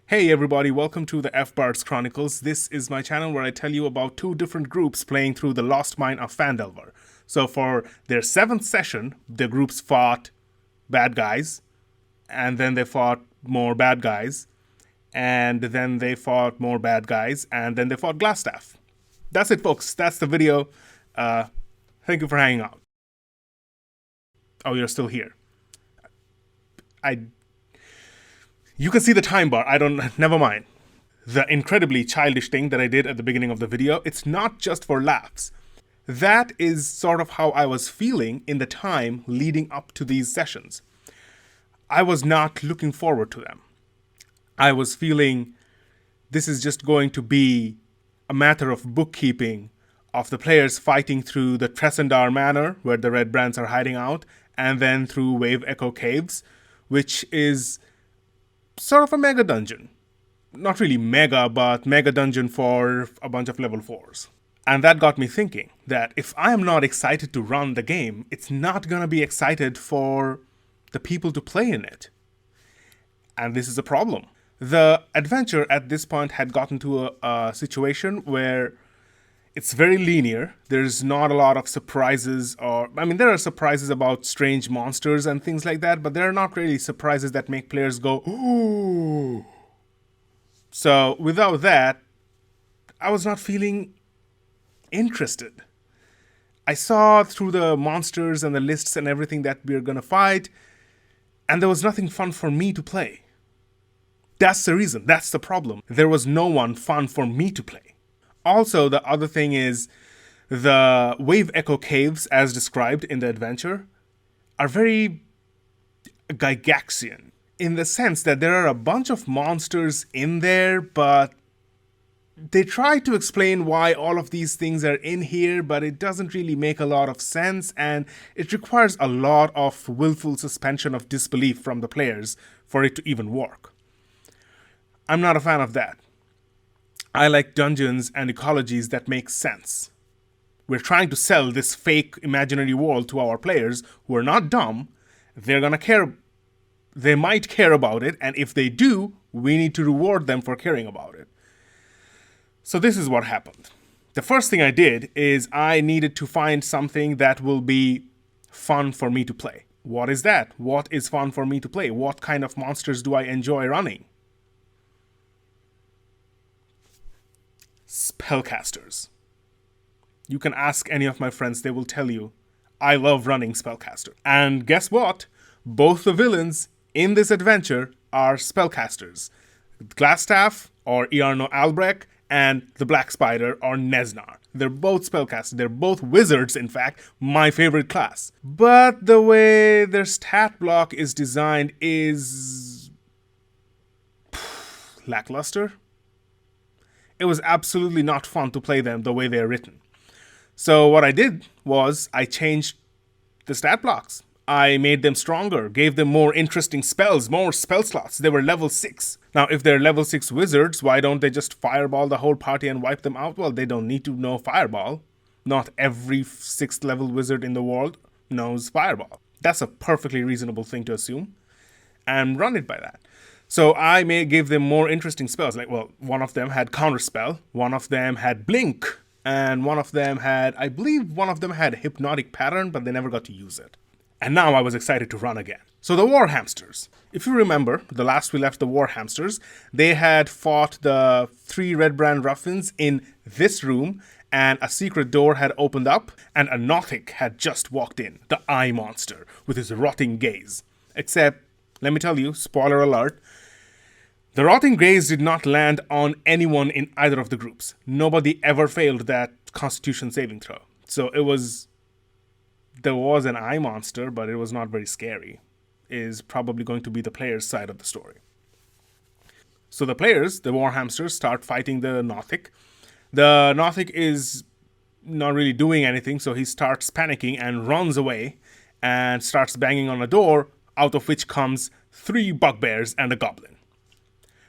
Hey everybody, welcome to the F-Bards Chronicles. This is my channel where I tell you about two different groups playing through the Lost Mine of Phandelver. So for their 7th session, the groups fought bad guys, and then they fought more bad guys, and then they fought more bad guys, and then they fought Glassstaff. That's it, folks. That's the video. Thank you for hanging out. Oh, you're still here. You can see the time bar. Never mind. The incredibly childish thing that I did at the beginning of the video, it's not just for laughs. That is sort of how I was feeling in the time leading up to these sessions. I was not looking forward to them. I was feeling this is just going to be a matter of bookkeeping of the players fighting through the Tresendar Manor, where the Red Brands are hiding out, and then through Wave Echo Caves, which is sort of a mega dungeon. Not really mega, but mega dungeon for a bunch of level 4s. And that got me thinking that if I am not excited to run the game, it's not gonna be excited for the people to play in it. And this is a problem. The adventure at this point had gotten to a situation where it's very linear. There's not a lot of surprises, there are surprises about strange monsters and things like that, but there are not really surprises that make players go, ooh. So without that, I was not feeling interested. I saw through the monsters and the lists and everything that we are gonna fight, and there was nothing fun for me to play. That's the reason, that's the problem. There was no one fun for me to play. Also, the other thing is the Wave Echo Caves, as described in the adventure, are very Gygaxian, in the sense that there are a bunch of monsters in there, but they try to explain why all of these things are in here, but it doesn't really make a lot of sense, and it requires a lot of willful suspension of disbelief from the players for it to even work. I'm not a fan of that. I like dungeons and ecologies that make sense. We're trying to sell this fake imaginary world to our players who are not dumb. They're gonna care. They might care about it, and if they do, we need to reward them for caring about it. So this is what happened. The first thing I did is I needed to find something that will be fun for me to play. What is that? What is fun for me to play? What kind of monsters do I enjoy running? Spellcasters. You can ask any of my friends, they will tell you, I love running Spellcaster. And guess what? Both the villains in this adventure are Spellcasters. Glassstaff, or Iarno Albrecht, and the Black Spider, or Nesnar. They're both Spellcasters. They're both wizards, in fact, my favorite class. But the way their stat block is designed is lackluster. It was absolutely not fun to play them the way they're written. So what I did was I changed the stat blocks. I made them stronger, gave them more interesting spells, more spell slots. They were level 6. Now, if they're level 6 wizards, why don't they just fireball the whole party and wipe them out? Well, they don't need to know fireball. Not every 6th level wizard in the world knows fireball. That's a perfectly reasonable thing to assume, and run it by that. So I may give them more interesting spells. One of them had Counterspell, one of them had Blink, and one of them had, I believe one of them had Hypnotic Pattern, but they never got to use it. And now I was excited to run again. So the War Hamsters. If you remember, the last we left the War Hamsters, they had fought the 3 Red Brand Ruffians in this room, and a secret door had opened up, and a Nothic had just walked in, the Eye Monster, with his rotting gaze. Except, let me tell you, spoiler alert, the rotting gaze did not land on anyone in either of the groups. Nobody ever failed that Constitution saving throw. So there was an eye monster, but it was not very scary. Is probably going to be the player's side of the story. So the players, the War Hamsters, start fighting the Nothic. The Nothic is not really doing anything, so he starts panicking and runs away and starts banging on a door, out of which comes 3 bugbears and a goblin.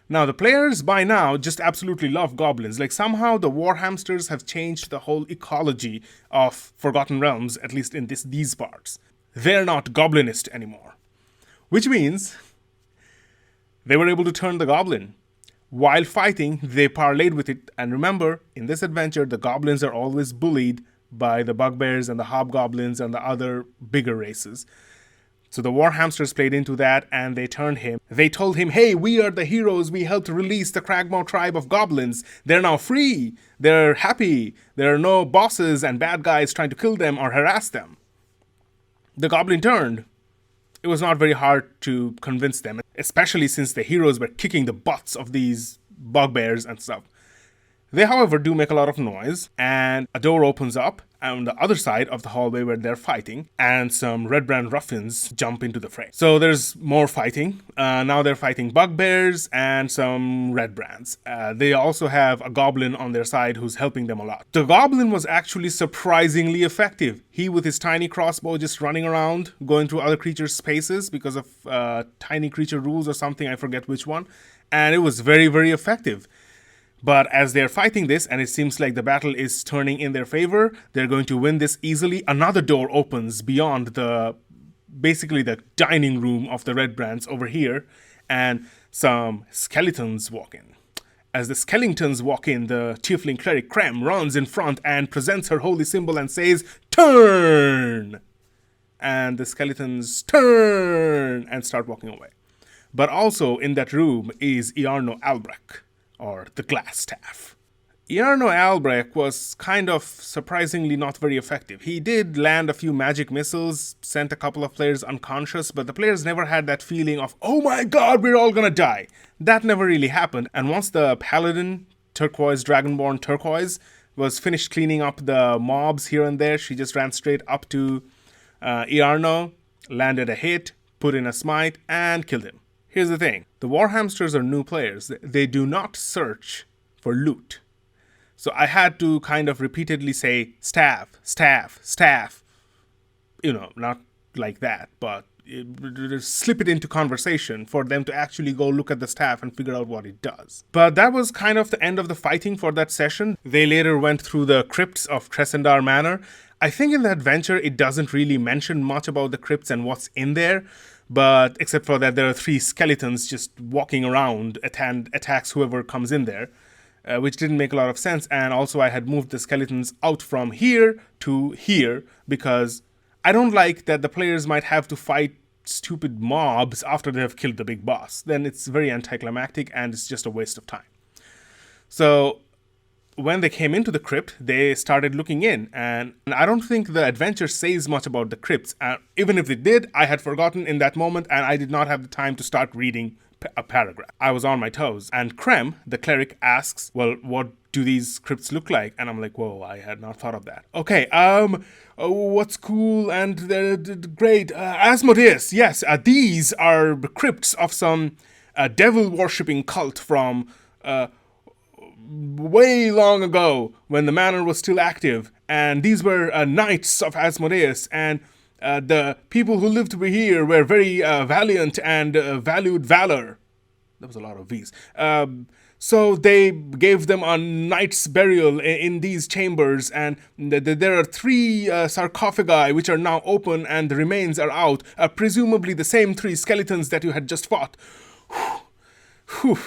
Now, the players by now just absolutely love goblins. Somehow the War Hamsters have changed the whole ecology of Forgotten Realms, at least in these parts. They're not goblinist anymore. Which means they were able to turn the goblin. While fighting, they parlayed with it. And remember, in this adventure, the goblins are always bullied by the bugbears and the hobgoblins and the other bigger races. So the war hamsters played into that, and they turned him. They told him, hey, we are the heroes. We helped release the Cragmaw tribe of goblins. They're now free. They're happy. There are no bosses and bad guys trying to kill them or harass them. The goblin turned. It was not very hard to convince them, especially since the heroes were kicking the butts of these bugbears and stuff. They, however, do make a lot of noise, and a door opens up on the other side of the hallway where they're fighting, and some Red Brand ruffians jump into the fray. So there's more fighting. Now they're fighting bugbears and some Red Brands. They also have a goblin on their side who's helping them a lot. The goblin was actually surprisingly effective. He, with his tiny crossbow, just running around, going through other creatures' spaces because of tiny creature rules or something, I forget which one, and it was very, very effective. But as they're fighting this, and it seems like the battle is turning in their favor, they're going to win this easily. Another door opens beyond basically the dining room of the Red Brands over here, and some skeletons walk in. As the skeletons walk in, the tiefling cleric Krem runs in front and presents her holy symbol and says, "Turn!" And the skeletons turn and start walking away. But also in that room is Iarno Albrecht, or the Glass Staff. Iarno Albrecht was kind of surprisingly not very effective. He did land a few magic missiles, sent a couple of players unconscious, but the players never had that feeling of, oh my god, we're all gonna die. That never really happened. And once the Paladin, Turquoise, Dragonborn Turquoise, was finished cleaning up the mobs here and there, she just ran straight up to Iarno, landed a hit, put in a smite, and killed him. Here's the thing. The war hamsters are new players. They do not search for loot. So I had to kind of repeatedly say, staff, staff, staff. You know, not like that, but slip it into conversation for them to actually go look at the staff and figure out what it does. But that was kind of the end of the fighting for that session. They later went through the crypts of Tresendar Manor. I think in the adventure it doesn't really mention much about the crypts and what's in there. But except for that, there are 3 skeletons just walking around and attacks whoever comes in there, which didn't make a lot of sense. And also I had moved the skeletons out from here to here because I don't like that the players might have to fight stupid mobs after they have killed the big boss. Then it's very anticlimactic and it's just a waste of time. So when they came into the crypt, they started looking in, and I don't think the adventure says much about the crypts. Even if it did, I had forgotten in that moment, and I did not have the time to start reading a paragraph. I was on my toes, and Krem, the cleric, asks, well, what do these crypts look like? And I'm like, whoa, I had not thought of that. Okay, what's cool and they're great? Asmodeus, yes, these are crypts of some devil-worshipping cult from way long ago when the manor was still active, and these were knights of Asmodeus, and the people who lived over here were very valiant and valued valor. There was a lot of V's. So they gave them a knight's burial in these chambers, and there are 3 sarcophagi which are now open and the remains are out, presumably the same 3 skeletons that you had just fought. Whew.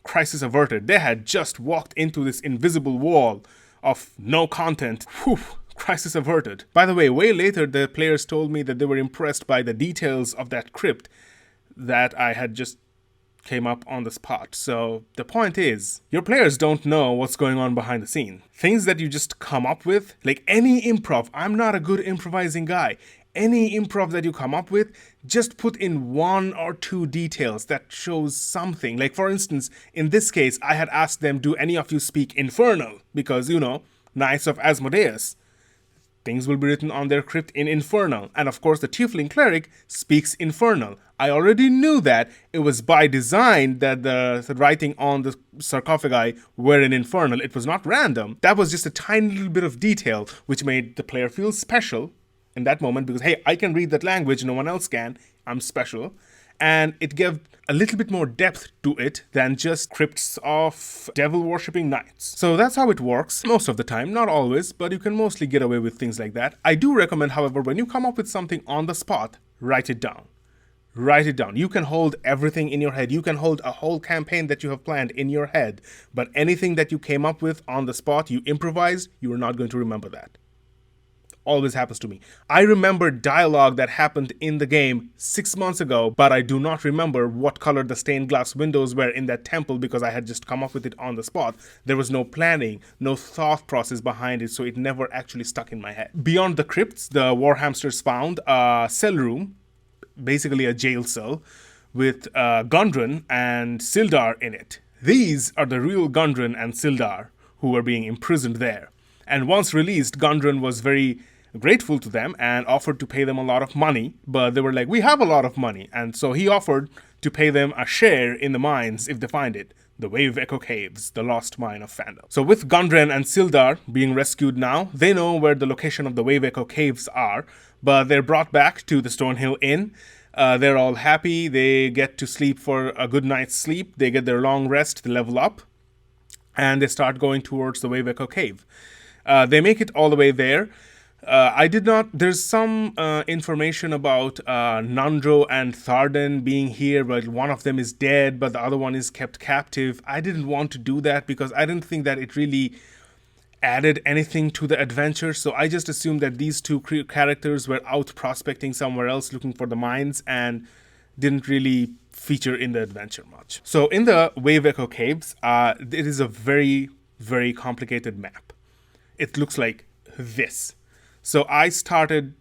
Crisis averted. They had just walked into this invisible wall of no content. Whew. Crisis averted. By the way later the players told me that they were impressed by the details of that crypt that I had just came up on the spot. So the point is, your players don't know what's going on behind the scene. Things that you just come up with, like any improv. I'm not a good improvising guy. Any improv that you come up with, just put in 1 or 2 details that shows something. Like, for instance, in this case, I had asked them, do any of you speak Infernal? Because, you know, Knights of Asmodeus. Things will be written on their crypt in Infernal. And of course, the Tiefling Cleric speaks Infernal. I already knew that. It was by design that the writing on the sarcophagi were in Infernal. It was not random. That was just a tiny little bit of detail which made the player feel special in that moment because, hey, I can read that language, no one else can. I'm special. And it gave a little bit more depth to it than just crypts of devil-worshipping knights. So that's how it works most of the time, not always, but you can mostly get away with things like that. I do recommend, however, when you come up with something on the spot, write it down. Write it down. You can hold everything in your head. You can hold a whole campaign that you have planned in your head. But anything that you came up with on the spot, you improvised, you are not going to remember that. Always happens to me. I remember dialogue that happened in the game 6 months ago, but I do not remember what color the stained glass windows were in that temple because I had just come up with it on the spot. There was no planning, no thought process behind it, so it never actually stuck in my head. Beyond the crypts, the war hamsters found a cell room, basically a jail cell, with Gundren and Sildar in it. These are the real Gundren and Sildar who were being imprisoned there. And once released, Gundren was very grateful to them and offered to pay them a lot of money, but they were like, we have a lot of money. And so he offered to pay them a share in the mines if they find it. The Wave Echo Caves, the Lost Mine of Phandelver. So with Gundren and Sildar being rescued now, they know where the location of the Wave Echo Caves are, but they're brought back to the Stonehill Inn. They're all happy. They get to sleep for a good night's sleep. They get their long rest, they level up, and they start going towards the Wave Echo Cave. They make it all the way there. There's some information about Nandro and Tharden being here, but one of them is dead, but the other one is kept captive. I didn't want to do that because I didn't think that it really added anything to the adventure, so I just assumed that these two characters were out prospecting somewhere else looking for the mines and didn't really feature in the adventure much. So in the Wave Echo Caves, it is a very, very complicated map. It looks like this. So I started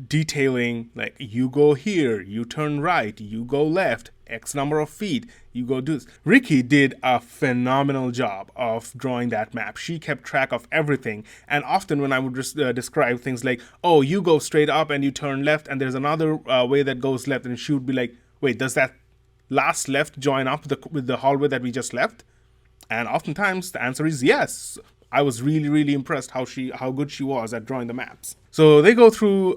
detailing, like, you go here, you turn right, you go left, X number of feet, you go do this. Ricky did a phenomenal job of drawing that map. She kept track of everything, and often when I would just describe things like, oh, you go straight up and you turn left, and there's another way that goes left, and she would be like, wait, does that last left join up with the hallway that we just left? And oftentimes the answer is yes. I was really, really impressed how good she was at drawing the maps. So they go through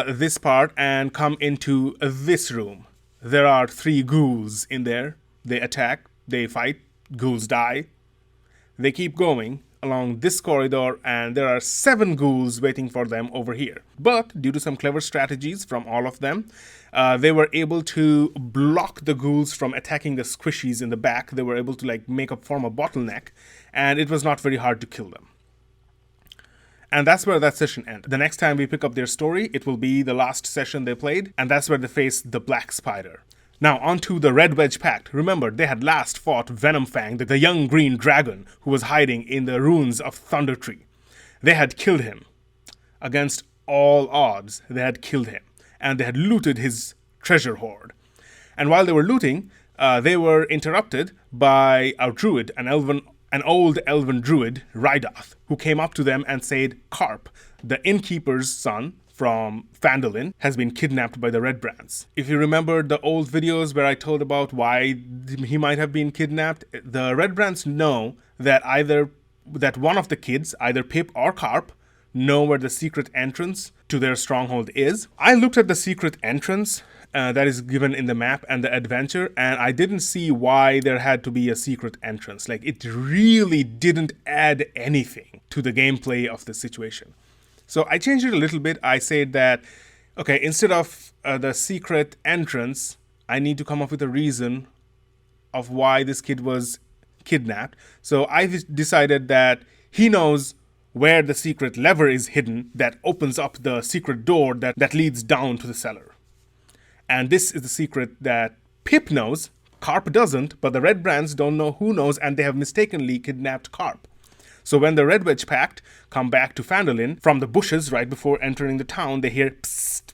this part and come into this room. There are 3 ghouls in there. They attack, they fight, ghouls die. They keep going along this corridor, and there are 7 ghouls waiting for them over here. But due to some clever strategies from all of them, they were able to block the ghouls from attacking the squishies in the back. They were able to form a bottleneck, and it was not very hard to kill them. And that's where that session ended. The next time we pick up their story, it will be the last session they played, and that's where they face the Black Spider. Now, onto the Red Wedge Pact. Remember, they had last fought Venomfang, the young green dragon who was hiding in the ruins of Thunder Tree. They had killed him. Against all odds, they had killed him, and they had looted his treasure hoard. And while they were looting, they were interrupted by a druid, an old elven druid, Rydoth, who came up to them and said, Carp, the innkeeper's son from Phandalin, has been kidnapped by the Red Brands. If you remember the old videos where I told about why he might have been kidnapped, the Red Brands know that one of the kids, either Pip or Carp, know where the secret entrance to their stronghold is. I looked at the secret entrance that is given in the map and the adventure, and I didn't see why there had to be a secret entrance. It really didn't add anything to the gameplay of the situation. So I changed it a little bit. I said that, okay, instead of the secret entrance, I need to come up with a reason of why this kid was kidnapped. So I decided that he knows where the secret lever is hidden that opens up the secret door that leads down to the cellar. And this is the secret that Pip knows. Carp doesn't, but the Red Brands don't know who knows, and they have mistakenly kidnapped Carp. So when the Red Wedge Pact come back to Phandalin, from the bushes right before entering the town, they hear psst,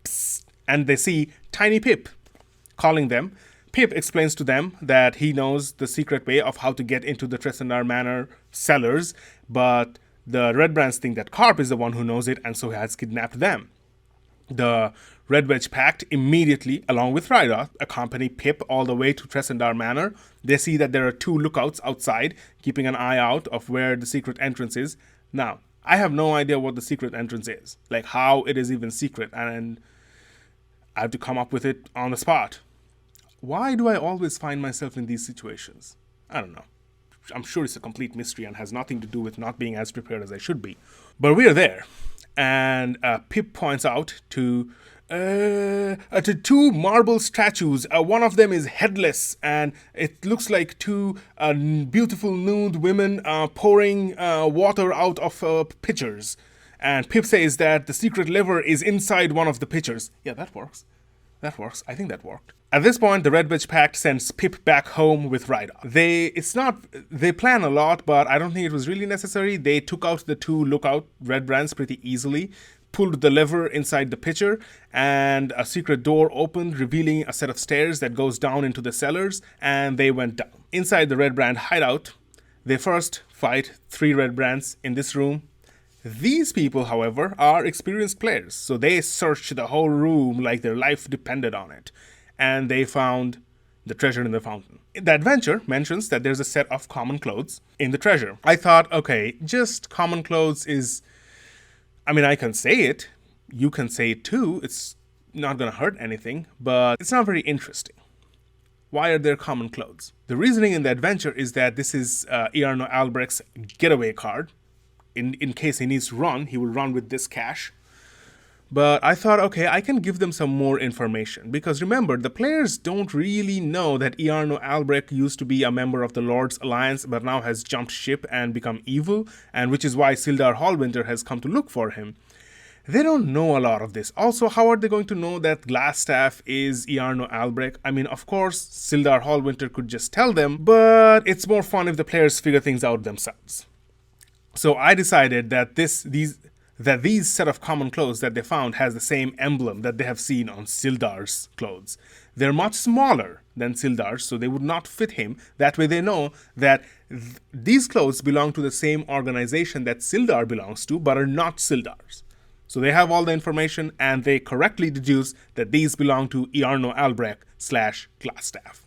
psst, and they see Tiny Pip calling them. Pip explains to them that he knows the secret way of how to get into the Tresendar Manor cellars, but the Red Brands think that Carp is the one who knows it, and so has kidnapped them. The Red Wedge Pact immediately, along with Rydoth, accompany Pip all the way to Tresendar Manor. They see that there are 2 lookouts outside, keeping an eye out of where the secret entrance is. Now, I have no idea what the secret entrance is, how it is even secret, and I have to come up with it on the spot. Why do I always find myself in these situations? I don't know. I'm sure it's a complete mystery and has nothing to do with not being as prepared as I should be. But we are there. And Pip points out to two marble statues. One of them is headless, and it looks like two beautiful nude women pouring water out of pitchers. And Pip says that the secret lever is inside one of the pitchers. Yeah, that works. That works. I think that worked. At this point, the Red Witch Pact sends Pip back home with Rydell. They plan a lot, but I don't think it was really necessary. They took out the two lookout red brands pretty easily, pulled the lever inside the pitcher, and a secret door opened, revealing a set of stairs that goes down into the cellars, and they went down. Inside the red brand hideout, they first fight 3 red brands in this room. These people, however, are experienced players, so they searched the whole room like their life depended on it, and they found the treasure in the fountain. The adventure mentions that there's a set of common clothes in the treasure. I thought, okay, just common clothes is... I mean, I can say it, you can say it too, it's not gonna hurt anything, but it's not very interesting. Why are there common clothes? The reasoning in the adventure is that this is Iarno Albrecht's getaway card. In case he needs to run, he will run with this cash. But I thought, okay, I can give them some more information. Because remember, the players don't really know that Iarno Albrecht used to be a member of the Lord's Alliance, but now has jumped ship and become evil, and which is why Sildar Hallwinter has come to look for him. They don't know a lot of this. Also, how are they going to know that Glassstaff is Iarno Albrecht? I mean, of course, Sildar Hallwinter could just tell them, but it's more fun if the players figure things out themselves. So I decided that these set of common clothes that they found has the same emblem that they have seen on Sildar's clothes. They're much smaller than Sildar's, so they would not fit him. That way they know that these clothes belong to the same organization that Sildar belongs to, but are not Sildar's. So they have all the information, and they correctly deduce that these belong to Iarno Albrecht / Glassstaff.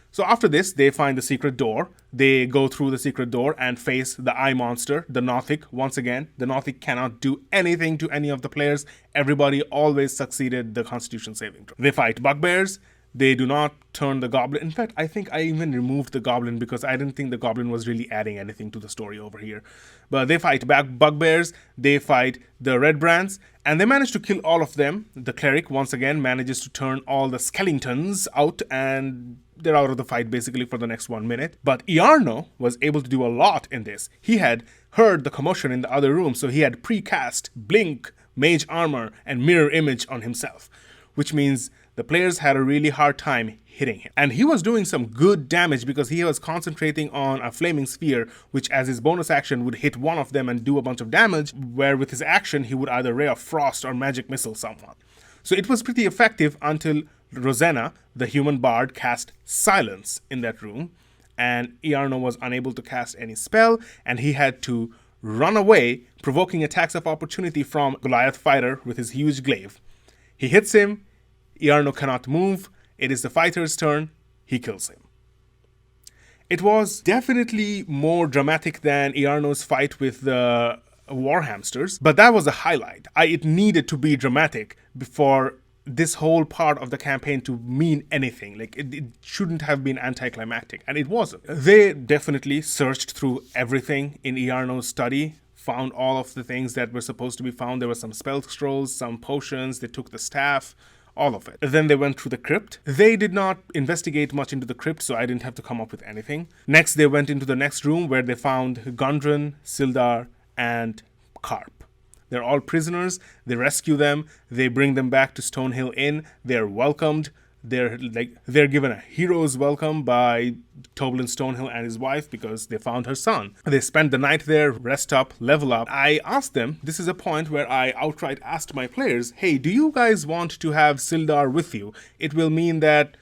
So after this, they find the secret door. They go through the secret door and face the eye monster, the Nothic. Once again, the Nothic cannot do anything to any of the players. Everybody always succeeded the Constitution saving throw. They fight bugbears. They do not turn the goblin. In fact, I think I even removed the goblin because I didn't think the goblin was really adding anything to the story over here. But they fight back bugbears. They fight the red brands. And they manage to kill all of them. The cleric, once again, manages to turn all the skeletons out, and they're out of the fight basically for the next 1 minute. But Iarno was able to do a lot in this. He had heard the commotion in the other room, so he had precast, blink, mage armor, and mirror image on himself, which means the players had a really hard time hitting him. And he was doing some good damage because he was concentrating on a flaming sphere, which as his bonus action would hit one of them and do a bunch of damage, where with his action he would either ray of frost or magic missile someone. So it was pretty effective until Rosanna, the human bard, cast silence in that room, and Iarno was unable to cast any spell, and he had to run away, provoking attacks of opportunity from Goliath Fighter with his huge glaive. He hits him, Iarno cannot move, it is the fighter's turn, he kills him. It was definitely more dramatic than Iarno's fight with the war hamsters, but that was a highlight. It needed to be dramatic before this whole part of the campaign to mean anything. Like, it shouldn't have been anticlimactic, and it wasn't. They definitely searched through everything in Iarno's study, found all of the things that were supposed to be found. There were some spell scrolls, some potions, they took the staff, all of it. Then they went through the crypt. They did not investigate much into the crypt, so I didn't have to come up with anything. Next, they went into the next room where they found Gundren, Sildar, and Karp. They're all prisoners. They rescue them. They bring them back to Stonehill Inn. They're welcomed. They're given a hero's welcome by Toblin Stonehill and his wife because they found her son. They spend the night there, rest up, level up. I asked them, this is a point where I outright asked my players, hey, do you guys want to have Sildar with you? It will mean that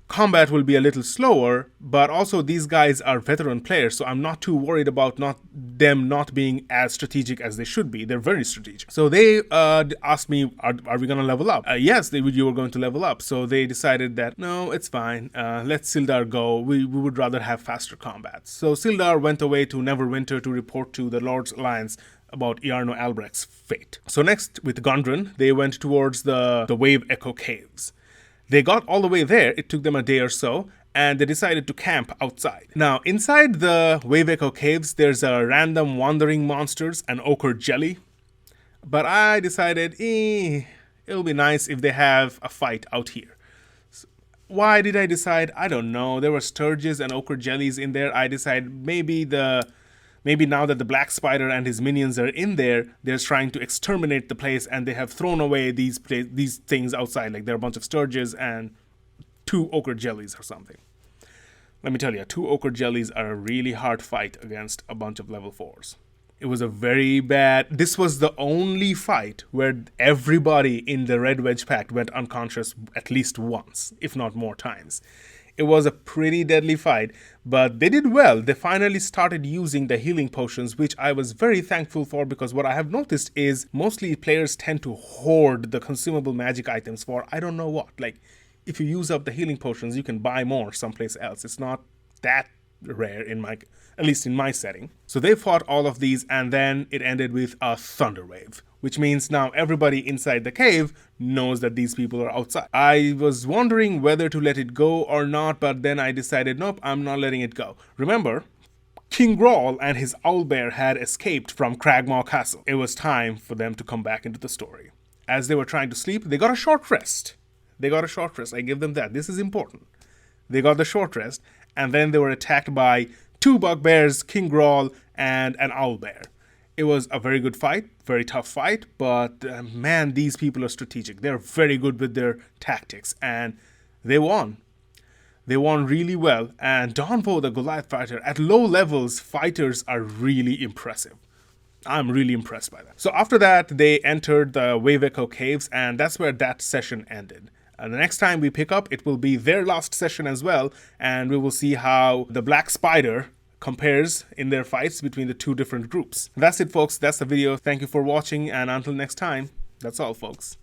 combat will be a little slower, but also these guys are veteran players, so I'm not too worried about them not being as strategic as they should be. They're very strategic. So they asked me, are we going to level up? Yes, you were going to level up. So they decided that, no, it's fine. Let Sildar go. We would rather have faster combat. So Sildar went away to Neverwinter to report to the Lord's Alliance about Iarno Albrecht's fate. So next, with Gundren, they went towards the Wave Echo Caves. They got all the way there, it took them a day or so, and they decided to camp outside. Now, inside the Wave Echo Caves, there's a random wandering monsters and ochre jelly. But I decided, it it'll be nice if they have a fight out here. Why did I decide? I don't know. There were sturges and ochre jellies in there. I decided maybe now that the black spider and his minions are in there, they're trying to exterminate the place, and they have thrown away these things outside. Like there are a bunch of sturges and 2 ochre jellies or something. Let me tell you, 2 ochre jellies are a really hard fight against a bunch of level 4s. It was a very bad... This was the only fight where everybody in the Red Wedge pack went unconscious at least once, if not more times. It was a pretty deadly fight, but they did well. They finally started using the healing potions, which I was very thankful for, because what I have noticed is mostly players tend to hoard the consumable magic items for I don't know what. Like, if you use up the healing potions, you can buy more someplace else. It's not that rare at least in my setting. So they fought all of these, and then it ended with a thunder wave, which means now everybody inside the cave knows that these people are outside. I was wondering whether to let it go or not, but then I decided, nope, I'm not letting it go. Remember, King Grawl and his owlbear had escaped from Cragmaw Castle. It was time for them to come back into the story. As they were trying to sleep, they got a short rest. I give them that. This is important. They got the short rest, and then they were attacked by 2 bugbears, King Grawl, and an owlbear. It was a very good fight, very tough fight, but man, these people are strategic. They're very good with their tactics, and they won. They won really well, and Donvo, the Goliath fighter, at low levels, fighters are really impressive. I'm really impressed by that. So after that, they entered the Wave Echo Caves, and that's where that session ended. The next time we pick up, it will be their last session as well, and we will see how the Black Spider compares in their fights between the 2 different groups. That's it, folks. That's the video. Thank you for watching, and until next time, that's all, folks.